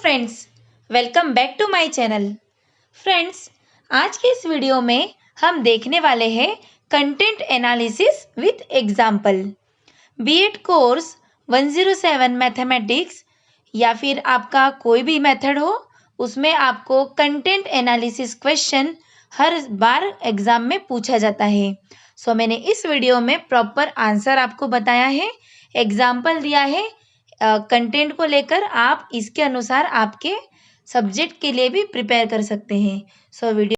Friends, welcome back to my channel. Friends, आज के इस वीडियो में हम देखने वाले हैं content analysis with example. BEd course 107 mathematics या फिर आपका कोई भी मेथड हो, उसमें आपको कंटेंट एनालिसिस क्वेश्चन हर बार एग्जाम में पूछा जाता है। मैंने इस वीडियो में प्रॉपर आंसर आपको बताया है, एग्जाम्पल दिया है कंटेंट को लेकर। आप इसके अनुसार आपके सब्जेक्ट के लिए भी प्रिपेयर कर सकते हैं। वीडियो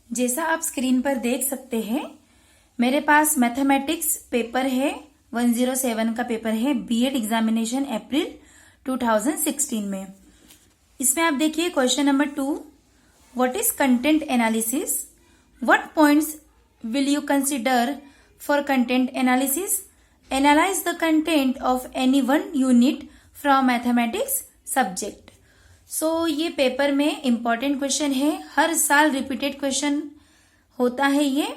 जैसा आप स्क्रीन पर देख सकते हैं, मेरे पास मैथमेटिक्स पेपर है, 107 का पेपर है, बीएड एग्जामिनेशन अप्रैल 2016 में। इसमें आप देखिए question number 2, what is content analysis, what points will you consider for content analysis, analyse the content of any one unit from mathematics subject. ये पेपर में इंपॉर्टेंट क्वेश्चन है, हर साल रिपीटेड क्वेश्चन होता है ये।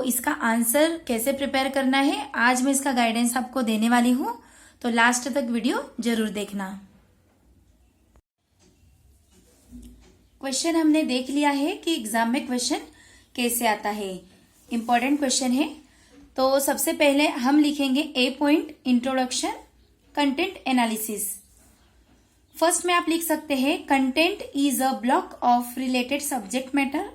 इसका आंसर कैसे प्रिपेयर करना है, आज मैं इसका गाइडेंस आपको देने वाली हूं, तो लास्ट तक वीडियो जरूर देखना। क्वेश्चन हमने देख लिया है कि एग्जाम में क्वेश्चन कैसे आता है, इंपॉर्टेंट क्वेश्चन है। तो सबसे पहले हम लिखेंगे a point, introduction content analysis. First में आप लिख सकते हैं content is a block of related subject matter.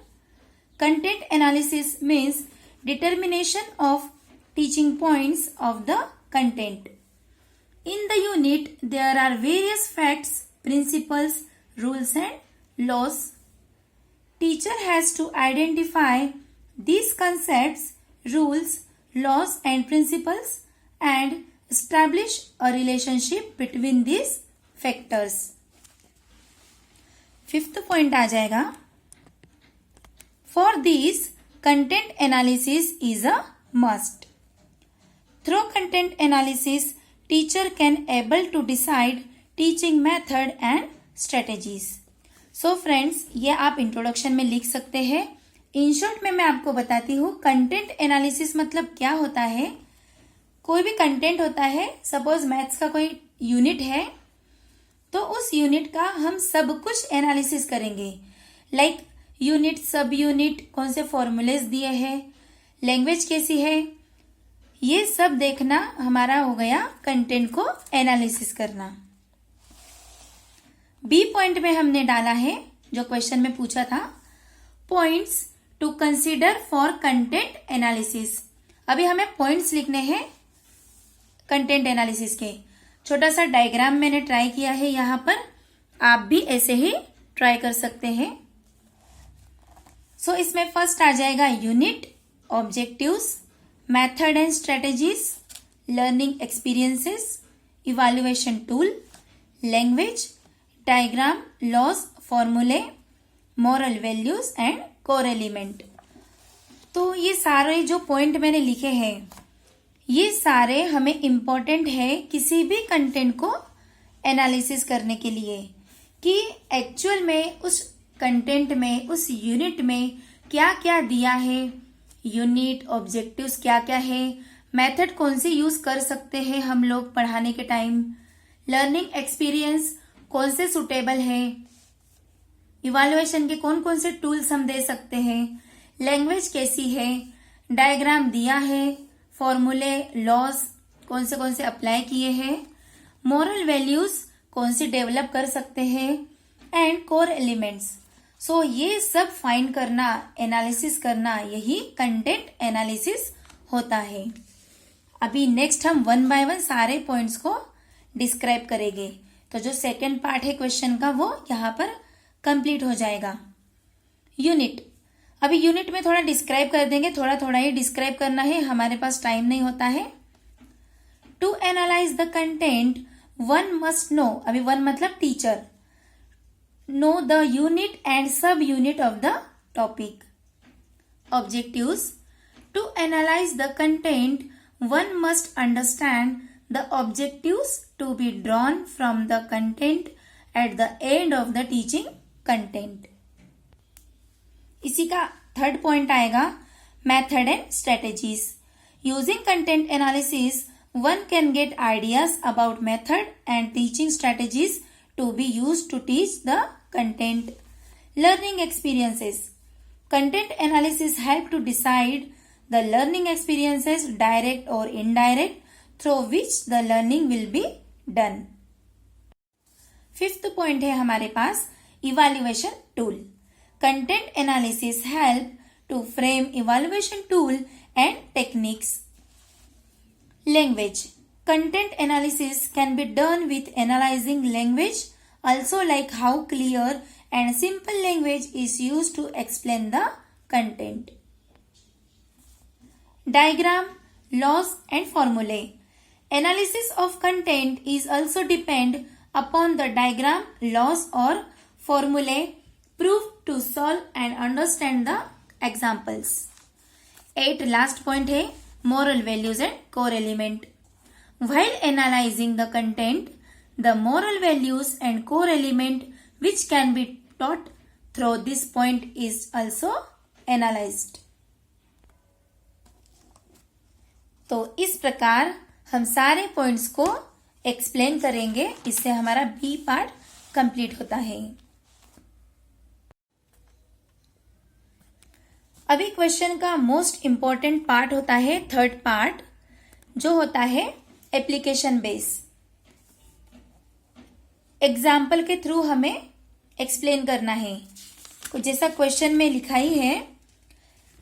Content analysis means determination of teaching points of the content. In the unit, there are various facts, principles, rules and laws. Teacher has to identify these concepts, rules, laws and principles and establish a relationship between these factors. Fifth point आ जाएगा, For this, content analysis is a must. Through content analysis, teacher can able to decide teaching method and strategies. Friends, ये आप introduction में लिख सकते हैं। In short में मैं आपको बताती हूँ कंटेंट एनालिसिस मतलब क्या होता है। कोई भी कंटेंट होता है, सपोज मैथ्स का कोई यूनिट है, तो उस यूनिट का हम सब कुछ एनालिसिस करेंगे। लाइक यूनिट, सब यूनिट, कौन से फॉर्मूलेज दिए हैं, लैंग्वेज कैसी है, ये सब देखना हमारा हो गया कंटेंट को एनालिसिस करना। बी पॉइंट में हमने डाला है जो क्वेश्चन में पूछा था, points to consider for content analysis. अभी हमें पॉइंट्स लिखने हैं कंटेंट एनालिसिस के। छोटा सा डायग्राम मैंने ट्राई किया है यहाँ पर, आप भी ऐसे ही ट्राई कर सकते हैं। इसमें फर्स्ट आ जाएगा unit, objectives, method and strategies, learning experiences, evaluation tool, language, diagram, laws, फॉर्मूले, moral values and core element. तो ये सारे जो पॉइंट मैंने लिखे हैं, ये सारे हमें इंपॉर्टेंट है किसी भी कंटेंट को एनालिसिस करने के लिए, कि एक्चुअल में उस कंटेंट में, उस यूनिट में क्या क्या दिया है, यूनिट, ऑब्जेक्टिव्स क्या क्या है, मेथड कौन सी यूज कर सकते हैं हम लोग पढ़ाने के टाइम, लर्निंग एक्सपीरियंस कौन से सुटेबल है, इवैल्यूएशन के कौन कौन से टूल्स हम दे सकते हैं, लैंग्वेज कैसी है, डायग्राम दिया है, फॉर्मूले, लॉज कौन से अप्लाई किए हैं, मॉरल वैल्यूज कौन सी डेवलप कर सकते हैं, एंड कोर एलिमेंट्स। ये सब फाइंड करना, एनालिसिस करना, यही कंटेंट एनालिसिस होता है। अभी नेक्स्ट हम वन बाय वन सारे पॉइंट्स को डिस्क्राइब करेंगे। तो जो सेकेंड पार्ट है क्वेश्चन का, वो यहाँ पर कंप्लीट हो जाएगा। यूनिट, अभी यूनिट में थोड़ा डिस्क्राइब कर देंगे, थोड़ा थोड़ा ही डिस्क्राइब करना है, हमारे पास टाइम नहीं होता है। To analyse the content one must know, अभी वन मतलब teacher, know the unit and sub unit of the topic. Objectives, to analyse the content one must understand the objectives to be drawn from the content at the end of the teaching content. इसी का third point आएगा method and strategies. Using content analysis one can get ideas about method and teaching strategies to be used to teach the content. Learning experiences. Content analysis help to decide the learning experiences, direct or indirect, through which the learning will be done. Fifth point है हमारे पास evaluation tool. Content analysis help to frame evaluation tool and techniques. Language. Content analysis can be done with analyzing language, also like how clear and simple language is used to explain the content. Diagram, laws and formulae. Analysis of content is also depend upon the diagram, laws or formulae proved to solve and understand the examples. 8 last point है moral values and core element. While analyzing the content, the moral values and core element which can be taught through this point is also analyzed. तो इस प्रकार हम सारे points को explain करेंगे. इससे हमारा बी पार्ट कंप्लीट होता है. अभी क्वेश्चन का मोस्ट इंपॉर्टेंट पार्ट होता है थर्ड पार्ट, जो होता है एप्लीकेशन बेस. एग्जाम्पल के थ्रू हमें एक्सप्लेन करना है. कुछ जैसा क्वेश्चन में लिखा ही है,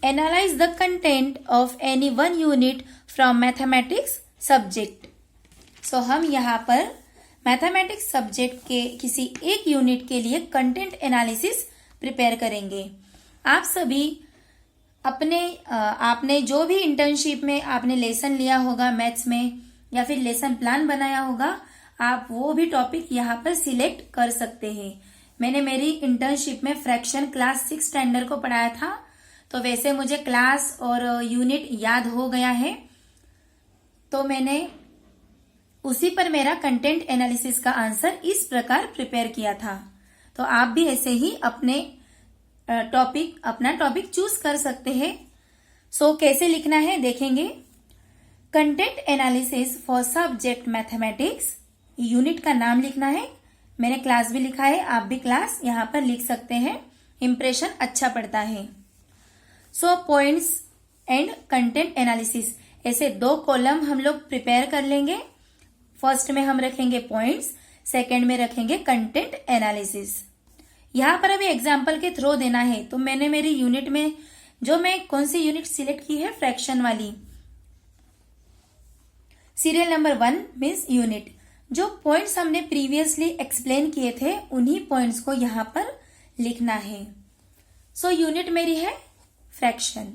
analyse the content of any one unit from mathematics subject. So हम यहाँ पर मैथमेटिक्स सब्जेक्ट के किसी एक यूनिट के लिए कंटेंट एनालिसिस प्रिपेयर करेंगे. आप सभी आपने जो भी इंटर्नशिप में आपने लेसन लिया होगा मैथ्स में या फिर लेसन प्लान बनाया होगा, आप वो भी टॉपिक यहाँ पर सिलेक्ट कर सकते हैं. मैंने मेरी इंटर्नशिप में फ्रैक्शन क्लास 6 स्टैंडर्ड को पढ़ाया था, तो वैसे मुझे क्लास और यूनिट याद हो गया है, तो मैंने उसी पर मेरा कंटेंट एनालिसिस का आंसर इस प्रकार प्रिपेयर किया था. तो आप भी ऐसे ही अपना टॉपिक चूज कर सकते हैं. सो कैसे लिखना है देखेंगे. Content analysis for subject mathematics. Unit का नाम लिखना है. मैंने क्लास भी लिखा है, आप भी क्लास यहाँ पर लिख सकते हैं, इंप्रेशन अच्छा पड़ता है. सो पॉइंट्स एंड कंटेंट एनालिसिस, ऐसे 2 कॉलम हम लोग प्रिपेयर कर लेंगे. फर्स्ट में हम रखेंगे पॉइंट्स, सेकेंड में रखेंगे कंटेंट एनालिसिस. यहाँ पर अभी एग्जाम्पल के थ्रू देना है. तो मैंने मेरी यूनिट में जो मैं कौन सी यूनिट सिलेक्ट की है, फ्रैक्शन वाली. Serial number 1 means unit. जो पॉइंट्स हमने प्रीवियसली एक्सप्लेन किए थे उन्हीं पॉइंट्स को यहाँ पर लिखना है. सो यूनिट मेरी है फ्रैक्शन.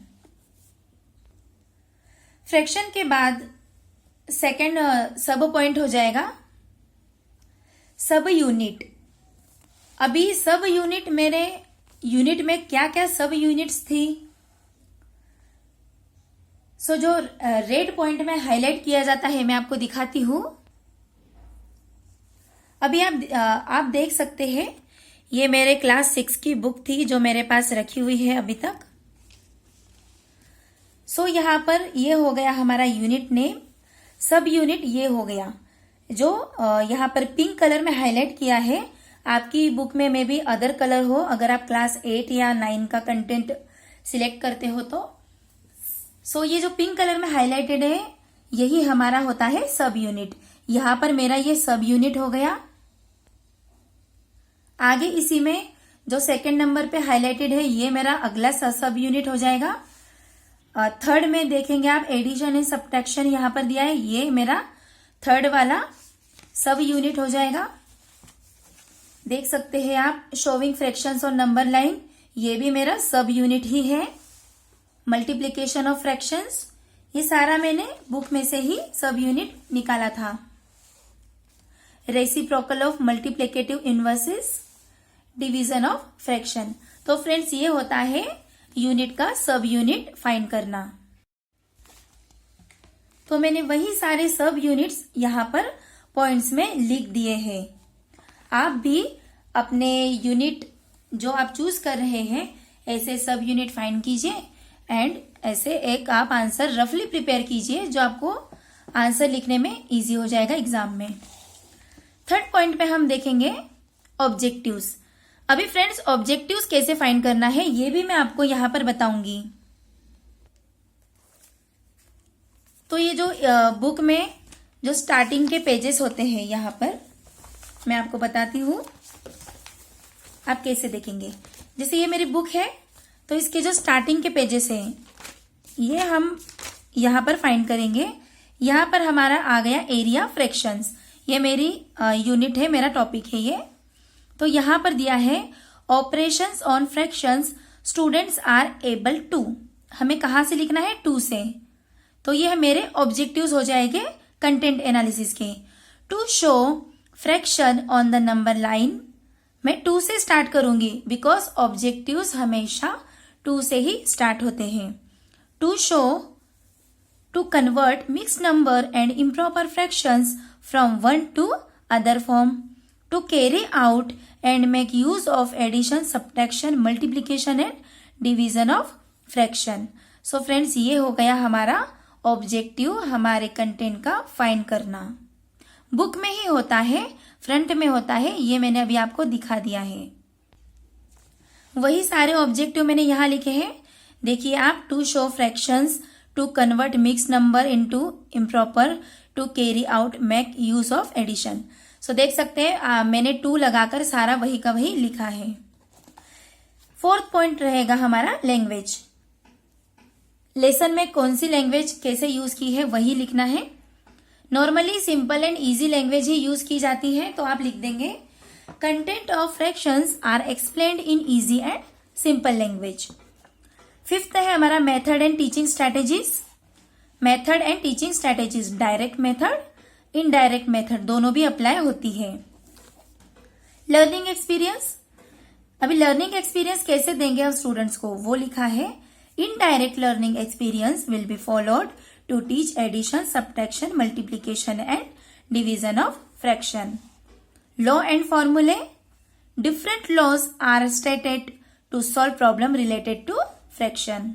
फ्रैक्शन के बाद सेकेंड सब पॉइंट हो जाएगा सब यूनिट. अभी सब यूनिट, मेरे यूनिट में क्या क्या सब यूनिट्स थी. सो जो रेड पॉइंट में हाईलाइट किया जाता है मैं आपको दिखाती हूं. अभी आप देख सकते हैं, ये मेरे क्लास 6 की बुक थी जो मेरे पास रखी हुई है अभी तक. सो यहाँ पर ये हो गया हमारा यूनिट नेम. सब यूनिट ये हो गया जो यहाँ पर पिंक कलर में हाईलाइट किया है. आपकी बुक में मे बी अदर कलर हो, अगर आप क्लास 8 या 9 का कंटेंट सिलेक्ट करते हो तो. सो ये जो पिंक कलर में हाईलाइटेड है यही हमारा होता है सब यूनिट. यहां पर मेरा ये सब यूनिट हो गया. आगे इसी में जो सेकंड नंबर पे हाईलाइटेड है ये मेरा अगला सब यूनिट हो जाएगा. थर्ड में देखेंगे आप, एडिशन एंड सब्ट्रैक्शन यहां पर दिया है, ये मेरा थर्ड वाला सब यूनिट हो जाएगा. देख सकते हैं आप, शोविंग फ्रैक्शंस और नंबर लाइन, ये भी मेरा सब यूनिट ही है. मल्टीप्लीकेशन ऑफ फ्रैक्शंस, ये सारा मैंने बुक में से ही सब यूनिट निकाला था. Reciprocal of multiplicative inverses, division of fraction. तो फ्रेंड्स ये होता है यूनिट का सब यूनिट फाइंड करना. तो मैंने वही सारे सब यूनिट्स यहां पर पॉइंट्स में लिख दिए हैं. आप भी अपने यूनिट जो आप चूज कर रहे हैं ऐसे सब यूनिट फाइंड कीजिए एंड ऐसे एक आप आंसर रफली प्रिपेयर कीजिए जो आपको आंसर लिखने में इजी हो जाएगा एग्जाम में। थर्ड पॉइंट पे हम देखेंगे ऑब्जेक्टिव्स। अभी फ्रेंड्स ऑब्जेक्टिव्स कैसे फाइंड करना है ये भी मैं आपको यहां पर बताऊंगी। तो ये जो बुक में जो स्टार्टिंग के पेजेस होते हैं यहाँ पर मैं आपको बताती हूँ आप कैसे देखेंगे। जैसे ये मेरी बुक है तो इसके जो स्टार्टिंग के पेजेस हैं ये हम यहाँ पर फाइंड करेंगे। यहाँ पर हमारा आ गया एरिया फ्रैक्शंस, ये मेरी यूनिट है, मेरा टॉपिक है ये। तो यहाँ पर दिया है operations on fractions students are able to, हमें कहाँ से लिखना है, टू से। तो ये है मेरे ऑब्जेक्टिव्स हो जाएंगे कंटेंट एनालिसिस के। To show fraction on the number line, मैं टू से स्टार्ट करूंगी बिकॉज ऑब्जेक्टिव्स हमेशा टू से ही स्टार्ट होते हैं। To show, to convert mixed number and improper fractions from one to other form, to carry out and make use of addition, subtraction, multiplication and division of fraction. So friends ये हो गया हमारा objective, हमारे content का find करना। Book में ही होता है, फ्रंट में होता है, ये मैंने अभी आपको दिखा दिया है। वही सारे ऑब्जेक्टिव मैंने यहां लिखे हैं, देखिए आप। To show fractions, to convert mix number into improper, to carry out, make use of addition. So देख सकते हैं मैंने टू लगाकर सारा वही का वही लिखा है। फोर्थ पॉइंट रहेगा हमारा लैंग्वेज। लेसन में कौन सी लैंग्वेज कैसे यूज की है वही लिखना है। Normally simple and easy language ही यूज की जाती है, तो आप लिख देंगे content of fractions are explained in easy and simple language. Fifth है हमारा method and teaching strategies. Method and teaching strategies, direct method, indirect method दोनों भी अप्लाई होती है। लर्निंग एक्सपीरियंस, अभी लर्निंग एक्सपीरियंस कैसे देंगे हम स्टूडेंट्स को वो लिखा है। Indirect learning experience will be followed to teach addition, subtraction, multiplication and division of fraction. Law and फॉर्मूले, different laws are stated to solve problem related to fraction.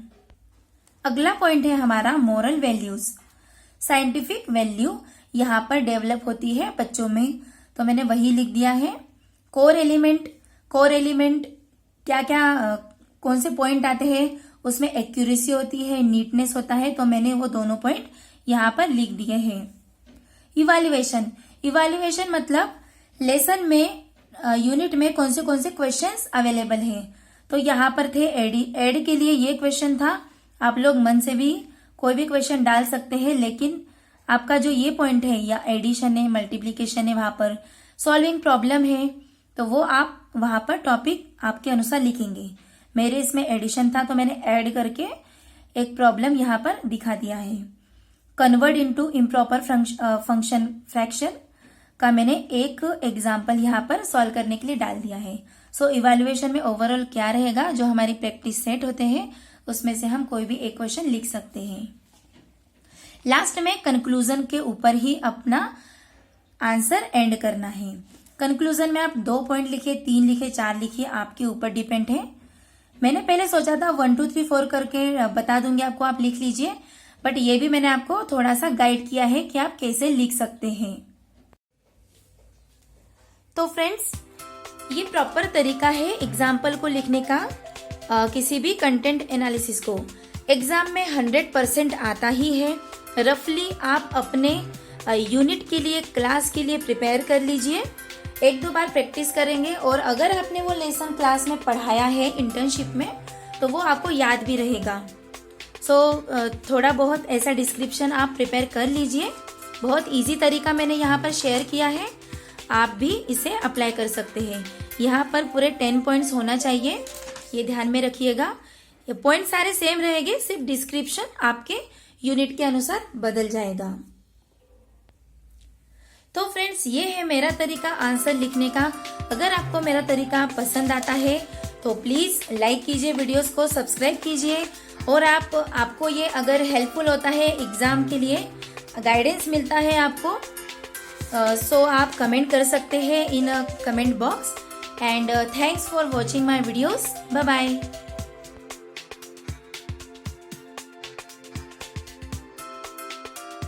अगला पॉइंट है हमारा मोरल वैल्यूज। साइंटिफिक वैल्यू यहाँ पर develop होती है बच्चों में, तो मैंने वही लिख दिया है। कोर एलिमेंट, कोर एलिमेंट क्या क्या कौन से पॉइंट आते हैं, उसमें एक्यूरेसी होती है, नीटनेस होता है, तो मैंने वो दोनों पॉइंट यहाँ पर लिख दिए हैं। इवैल्यूएशन, इवैल्यूएशन मतलब लेसन में यूनिट में कौन से क्वेश्चंस अवेलेबल हैं। तो यहाँ पर थे एड के लिए ये क्वेश्चन था, आप लोग मन से भी कोई भी क्वेश्चन डाल सकते हैं, लेकिन आपका जो ये पॉइंट है या एडिशन है, मल्टीप्लीकेशन है, वहां पर सॉल्विंग प्रॉब्लम है, तो वो आप वहां पर टॉपिक आपके अनुसार लिखेंगे। मेरे इसमें एडिशन था तो मैंने ऐड करके एक प्रॉब्लम यहाँ पर दिखा दिया है। Convert into improper function fraction का मैंने एक एग्जाम्पल यहाँ पर सॉल्व करने के लिए डाल दिया है। सो इवैल्यूएशन में ओवरऑल क्या रहेगा, जो हमारी प्रैक्टिस सेट होते हैं उसमें से हम कोई भी एक क्वेश्चन लिख सकते हैं। लास्ट में कंक्लूजन के ऊपर ही अपना आंसर एंड करना है। कंक्लूजन में आप 2 पॉइंट लिखिए, 3 लिखिए, 4 लिखिए, आपके ऊपर डिपेंड है। मैंने पहले सोचा था 1 2 3 4 करके बता दूंगी आपको, आप लिख लीजिए, बट ये भी मैंने आपको थोड़ा सा गाइड किया है कि आप कैसे लिख सकते हैं। तो फ्रेंड्स ये प्रॉपर तरीका है एग्जाम्पल को लिखने का, किसी भी कंटेंट एनालिसिस को। एग्जाम में 100% आता ही है। रफली आप अपने यूनिट के लिए, क्लास के लिए प्रिपेयर कर लीजिए। 1-2 बार प्रैक्टिस करेंगे और अगर आपने वो लेसन क्लास में पढ़ाया है इंटर्नशिप में तो वो आपको याद भी रहेगा। थोड़ा बहुत ऐसा डिस्क्रिप्शन आप प्रिपेयर कर लीजिए। बहुत इजी तरीका मैंने यहाँ पर शेयर किया है, आप भी इसे अप्लाई कर सकते हैं। यहाँ पर पूरे 10 पॉइंट्स होना चाहिए, ये ध्यान में रखिएगा। ये पॉइंट सारे सेम रहेंगे, सिर्फ डिस्क्रिप्शन आपके यूनिट के अनुसार बदल जाएगा। तो फ्रेंड्स ये है मेरा तरीका आंसर लिखने का। अगर आपको मेरा तरीका पसंद आता है तो प्लीज लाइक कीजिए, वीडियोस को सब्सक्राइब कीजिए, और आपको ये अगर हेल्पफुल होता है एग्जाम के लिए, गाइडेंस मिलता है आपको, सो आप कमेंट कर सकते हैं in comment box. And thanks for watching my videos. Bye bye.